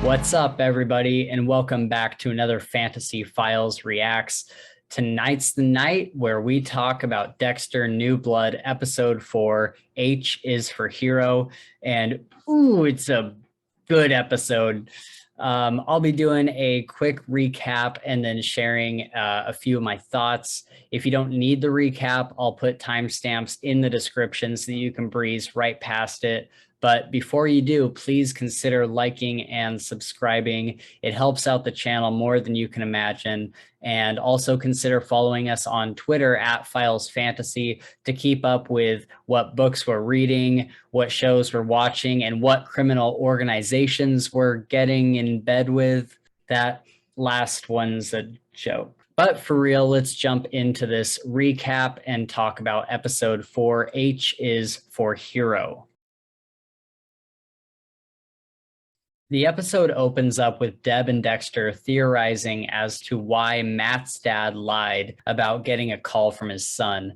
What's up, everybody, and welcome back to another Fantasy Files Reacts. Tonight's the night where we talk about Dexter New Blood, Episode 4, H is for Hero, and ooh, it's a good episode. I'll be doing a quick recap and then sharing a few of my thoughts. If you don't need the recap, I'll put timestamps in the description so that you can breeze right past it. But before you do, please consider liking and subscribing. It helps out the channel more than you can imagine. And also consider following us on Twitter at Files Fantasy to keep up with what books we're reading, what shows we're watching, and what criminal organizations we're getting in bed with. That last one's a joke. But for real, let's jump into this recap and talk about Episode 4, H is for Hero. The episode opens up with Deb and Dexter theorizing as to why Matt's dad lied about getting a call from his son.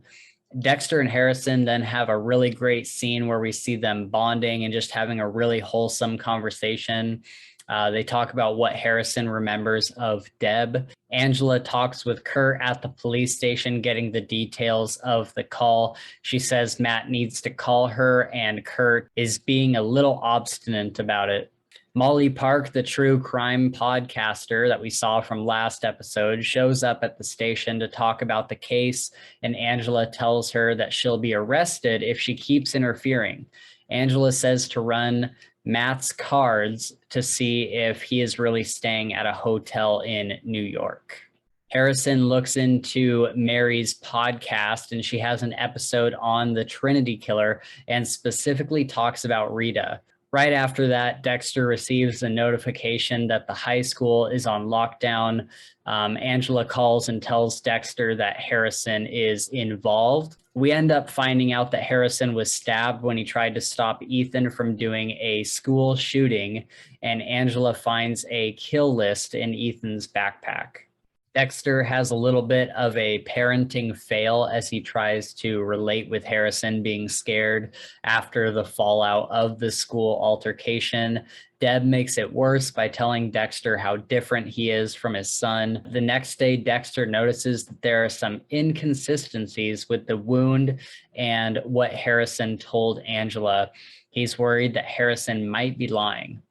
Dexter and Harrison then have a really great scene where we see them bonding and just having a really wholesome conversation. They talk about what Harrison remembers of Deb. Angela talks with Kurt at the police station, getting the details of the call. She says Matt needs to call her, and Kurt is being a little obstinate about it. Molly Park, the true crime podcaster that we saw from last episode, shows up at the station to talk about the case, and Angela tells her that she'll be arrested if she keeps interfering. Angela says to run Matt's cards to see if he is really staying at a hotel in New York. Harrison looks into Mary's podcast, and she has an episode on the Trinity Killer and specifically talks about Rita. Right after that, Dexter receives a notification that the high school is on lockdown. Angela calls and tells Dexter that Harrison is involved. We end up finding out that Harrison was stabbed when he tried to stop Ethan from doing a school shooting, and Angela finds a kill list in Ethan's backpack. Dexter has a little bit of a parenting fail as he tries to relate with Harrison being scared after the fallout of the school altercation. Deb makes it worse by telling Dexter how different he is from his son. The next day, Dexter notices that there are some inconsistencies with the wound and what Harrison told Angela. He's worried that Harrison might be lying.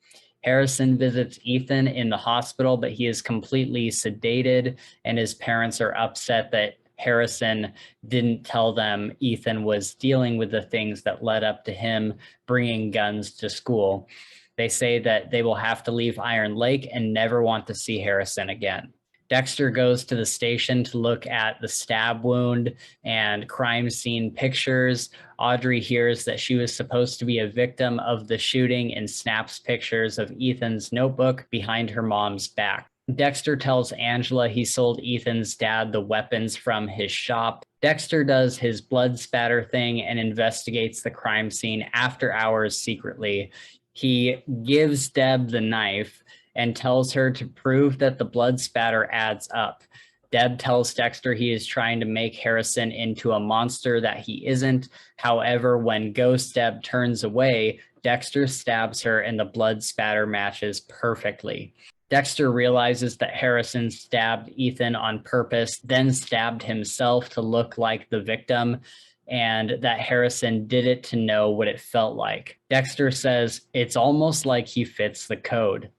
Harrison visits Ethan in the hospital, but he is completely sedated, and his parents are upset that Harrison didn't tell them Ethan was dealing with the things that led up to him bringing guns to school. They say that they will have to leave Iron Lake and never want to see Harrison again. Dexter goes to the station to look at the stab wound and crime scene pictures. Audrey hears that she was supposed to be a victim of the shooting and snaps pictures of Ethan's notebook behind her mom's back. Dexter tells Angela he sold Ethan's dad the weapons from his shop. Dexter does his blood spatter thing and investigates the crime scene after hours secretly. He gives Deb the knife and tells her to prove that the blood spatter adds up. Deb tells Dexter he is trying to make Harrison into a monster that he isn't. However, when Ghost Deb turns away, Dexter stabs her and the blood spatter matches perfectly. Dexter realizes that Harrison stabbed Ethan on purpose, then stabbed himself to look like the victim, and that Harrison did it to know what it felt like. Dexter says it's almost like he fits the code.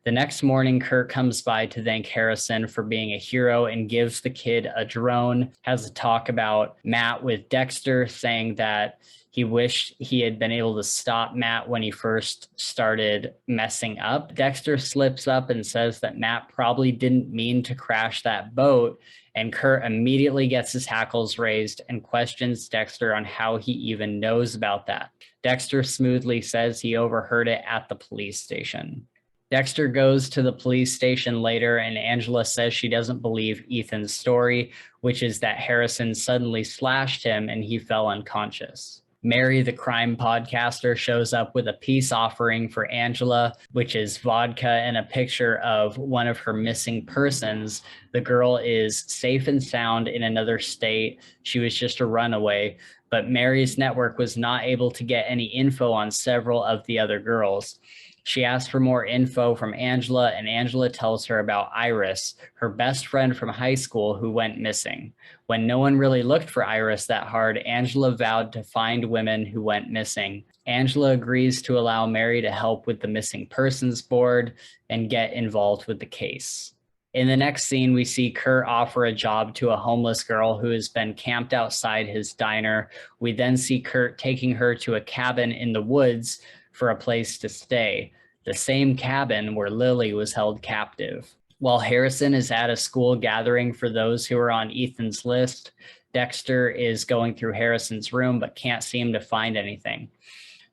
The next morning, Kurt comes by to thank Harrison for being a hero and gives the kid a drone, has a talk about Matt with Dexter, saying that he wished he had been able to stop Matt when he first started messing up. Dexter slips up and says that Matt probably didn't mean to crash that boat, and Kurt immediately gets his hackles raised and questions Dexter on how he even knows about that. Dexter smoothly says he overheard it at the police station. Dexter goes to the police station later, and Angela says she doesn't believe Ethan's story, which is that Harrison suddenly slashed him and he fell unconscious. Mary, the crime podcaster, shows up with a peace offering for Angela, which is vodka and a picture of one of her missing persons. The girl is safe and sound in another state. She was just a runaway, but Mary's network was not able to get any info on several of the other girls. She asks for more info from Angela, and Angela tells her about Iris, her best friend from high school who went missing. When no one really looked for Iris that hard, Angela vowed to find women who went missing. Angela agrees to allow Mary to help with the missing persons board and get involved with the case. In the next scene, we see Kurt offer a job to a homeless girl who has been camped outside his diner. We then see Kurt taking her to a cabin in the woods for a place to stay, the same cabin where Lily was held captive. While Harrison is at a school gathering for those who are on Ethan's list, Dexter is going through Harrison's room but can't seem to find anything.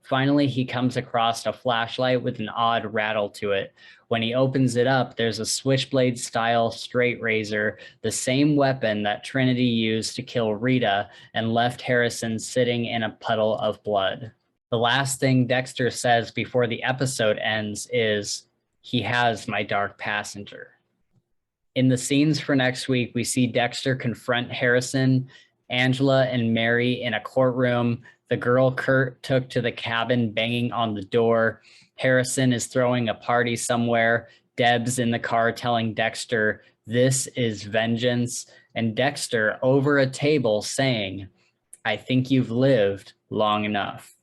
Finally, he comes across a flashlight with an odd rattle to it. When he opens it up, there's a switchblade-style straight razor, the same weapon that Trinity used to kill Rita and left Harrison sitting in a puddle of blood. The last thing Dexter says before the episode ends is, "He has my dark passenger." In the scenes for next week, we see Dexter confront Harrison, Angela, and Mary in a courtroom. The girl Kurt took to the cabin banging on the door. Harrison is throwing a party somewhere. Deb's in the car telling Dexter, "This is vengeance." And Dexter over a table saying, "I think you've lived long enough."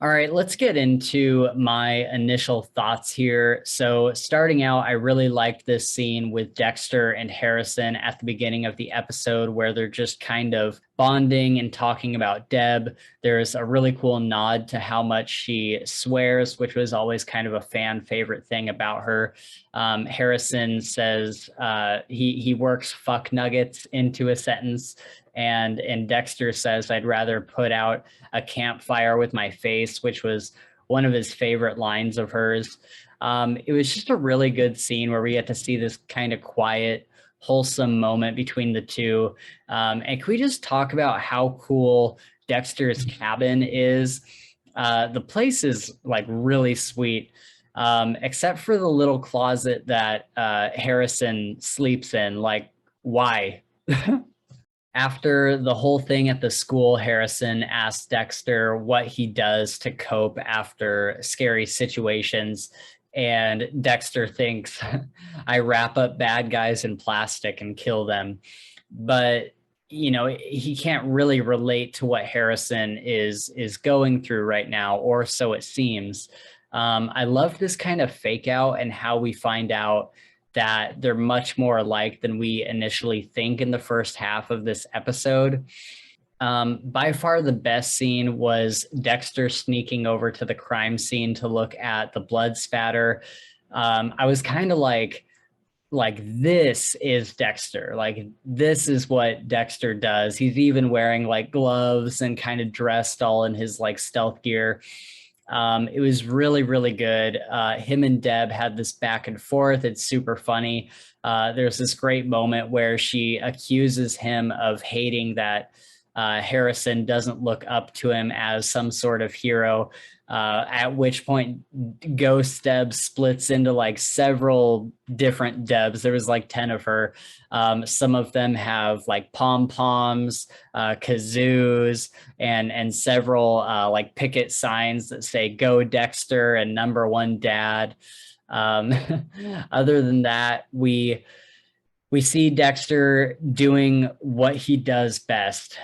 All right, let's get into my initial thoughts here. So starting out, I really liked this scene with Dexter and Harrison at the beginning of the episode where they're just kind of bonding and talking about Deb. There's a really cool nod to how much she swears, which was always kind of a fan favorite thing about her. Harrison says he works fuck nuggets into a sentence. And Dexter says, "I'd rather put out a campfire with my face," which was one of his favorite lines of hers. It was just a really good scene where we get to see this kind of quiet, wholesome moment between the two. And can we just talk about how cool Dexter's cabin is? The place is like really sweet, except for the little closet that Harrison sleeps in. Like, why? After the whole thing at the school, Harrison asks Dexter what he does to cope after scary situations. And Dexter thinks, "I wrap up bad guys in plastic and kill them." But, you know, he can't really relate to what Harrison is going through right now, or so it seems. I love this kind of fake out and how we find out that they're much more alike than we initially think in the first half of this episode. By far the best scene was Dexter sneaking over to the crime scene to look at the blood spatter. I was kind of like, this is Dexter. Like, this is what Dexter does. He's even wearing like gloves and kind of dressed all in his like stealth gear. It was really, really good. Him and Deb had this back and forth. It's super funny. There's this great moment where she accuses him of hating that Harrison doesn't look up to him as some sort of hero, at which point Ghost Deb splits into like several different Debs. There was like 10 of her. Some of them have like pom-poms, kazoos, and several like picket signs that say "Go Dexter" and "Number 1 Dad." Other than that, we see Dexter doing what he does best,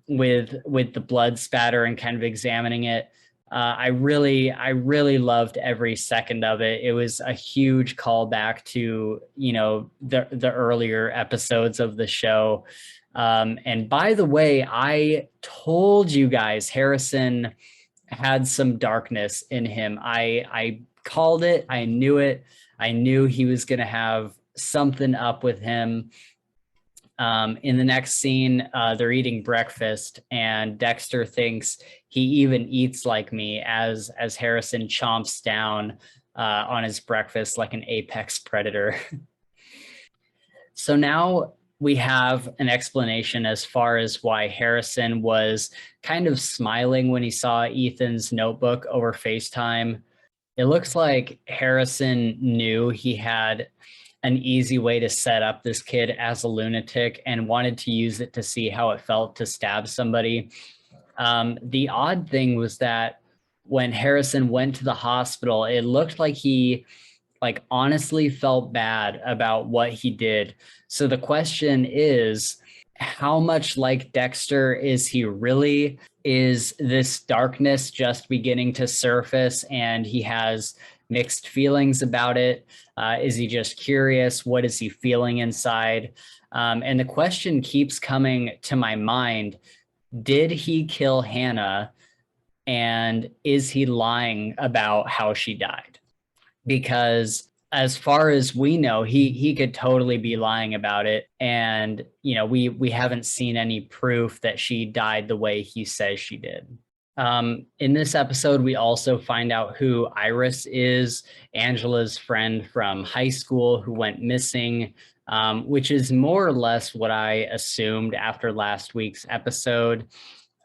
with the blood spatter and kind of examining it. I really loved every second of it. It was a huge callback to, you know, the earlier episodes of the show. And by the way, I told you guys Harrison had some darkness in him. I called it. I knew it. I knew he was going to have something up with him. In the next scene, they're eating breakfast, and Dexter thinks he even eats like me as Harrison chomps down on his breakfast like an apex predator. So now we have an explanation as far as why Harrison was kind of smiling when he saw Ethan's notebook over FaceTime. It looks like Harrison knew he had an easy way to set up this kid as a lunatic and wanted to use it to see how it felt to stab somebody. The odd thing was that when Harrison went to the hospital, it looked like he like honestly felt bad about what he did. So the question is, how much like Dexter is he really? Is this darkness just beginning to surface and he has mixed feelings about it? Is he just curious? What is he feeling inside? And the question keeps coming to my mind. Did he kill Hannah? And is he lying about how she died? Because as far as we know, he could totally be lying about it. And we haven't seen any proof that she died the way he says she did. In this episode, we also find out who Iris is, Angela's friend from high school who went missing, which is more or less what I assumed after last week's episode.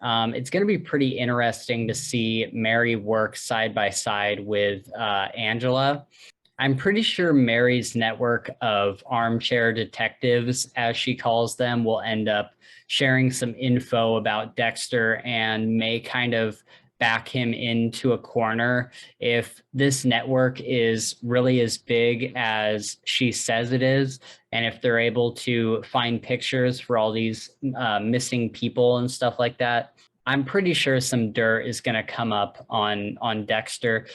It's going to be pretty interesting to see Mary work side by side with Angela. I'm pretty sure Mary's network of armchair detectives, as she calls them, will end up sharing some info about Dexter and may kind of back him into a corner. If this network is really as big as she says it is, and if they're able to find pictures for all these missing people and stuff like that, I'm pretty sure some dirt is going to come up on Dexter.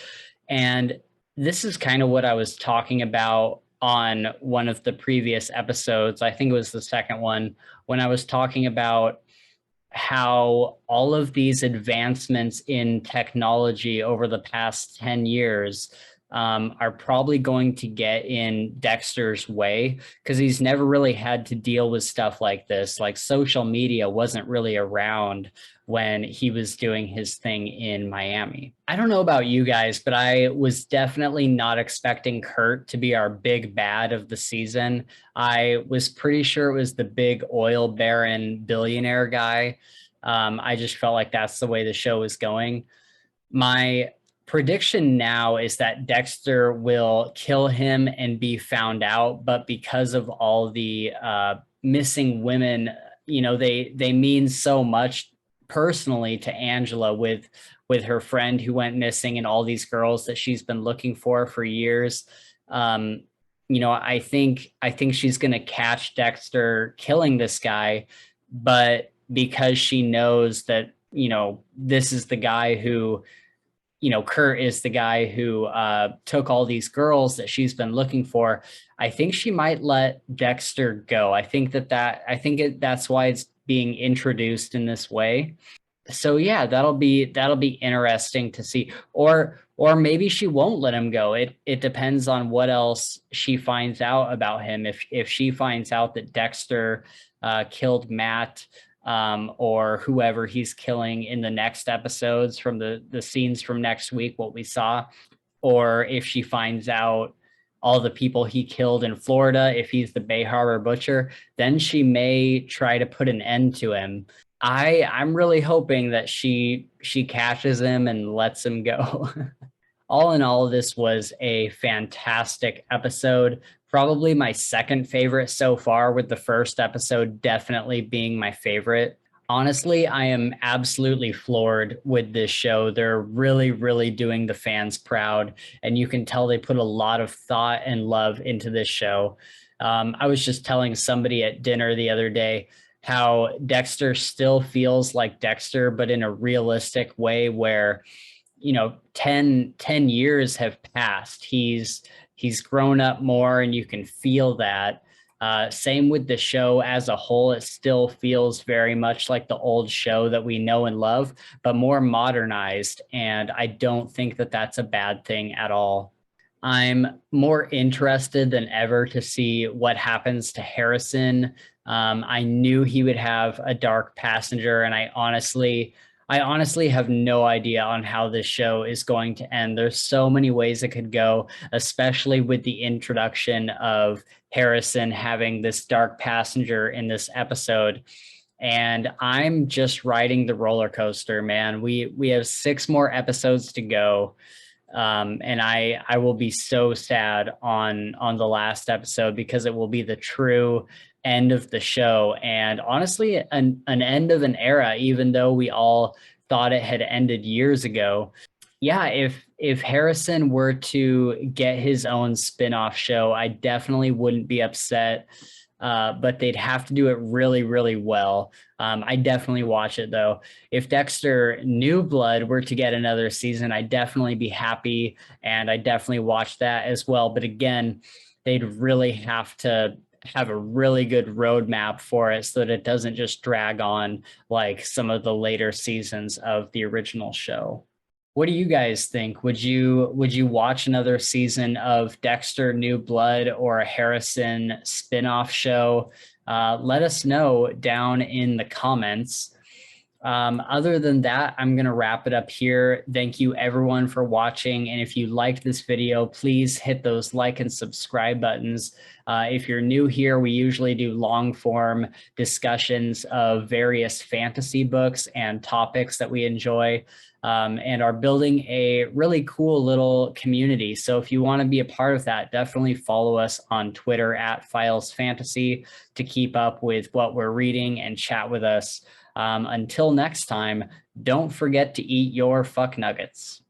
And this is kind of what I was talking about on one of the previous episodes. I think it was the second one, when I was talking about how all of these advancements in technology over the past 10 years are probably going to get in Dexter's way, because he's never really had to deal with stuff like this. Like social media wasn't really around when he was doing his thing in Miami. I don't know about you guys, but I was definitely not expecting Kurt to be our big bad of the season. I was pretty sure it was the big oil baron billionaire guy. I just felt like that's the way the show was going. My prediction now is that Dexter will kill him and be found out, but because of all the missing women, they mean so much personally to Angela with her friend who went missing and all these girls that she's been looking for years. I think she's going to catch Dexter killing this guy, but because she knows that this is the guy who Kurt is the guy who took all these girls that she's been looking for. I think she might let Dexter go. I think that's why it's being introduced in this way. So yeah, that'll be interesting to see. Or maybe she won't let him go. It depends on what else she finds out about him. If she finds out that Dexter killed Matt, or whoever he's killing in the next episodes from the scenes from next week, what we saw, or if she finds out all the people he killed in Florida, if he's the Bay Harbor Butcher, then she may try to put an end to him. I'm really hoping that she catches him and lets him go. All in all, this was a fantastic episode. Probably my second favorite so far, with the first episode definitely being my favorite. Honestly, I am absolutely floored with this show. They're really, really doing the fans proud, and you can tell they put a lot of thought and love into this show. I was just telling somebody at dinner the other day how Dexter still feels like Dexter, but in a realistic way where 10 years have passed. He's grown up more, and you can feel that. Same with the show as a whole. It still feels very much like the old show that we know and love, but more modernized. And I don't think that that's a bad thing at all. I'm more interested than ever to see what happens to Harrison. I knew he would have a dark passenger, and I honestly have no idea on how this show is going to end. There's so many ways it could go, especially with the introduction of Harrison having this dark passenger in this episode. And I'm just riding the roller coaster, man. We have 6 more episodes to go. And I will be so sad on the last episode, because it will be the true end of the show, and honestly, an end of an era, even though we all thought it had ended years ago. Yeah, if Harrison were to get his own spin-off show, I definitely wouldn't be upset. But they'd have to do it really, really well. I definitely watch it though. If Dexter New Blood were to get another season, I'd definitely be happy, and I definitely watch that as well. But again, they'd really have to have a really good roadmap for it so that it doesn't just drag on like some of the later seasons of the original show. What do you guys think? Would you watch another season of Dexter New Blood or a Harrison spin-off show? Let us know down in the comments. Other than that, I'm going to wrap it up here. Thank you everyone for watching. And if you liked this video, please hit those like and subscribe buttons. If you're new here, we usually do long form discussions of various fantasy books and topics that we enjoy, and are building a really cool little community. So if you want to be a part of that, definitely follow us on Twitter at Files Fantasy to keep up with what we're reading and chat with us. Until next time, don't forget to eat your fuck nuggets.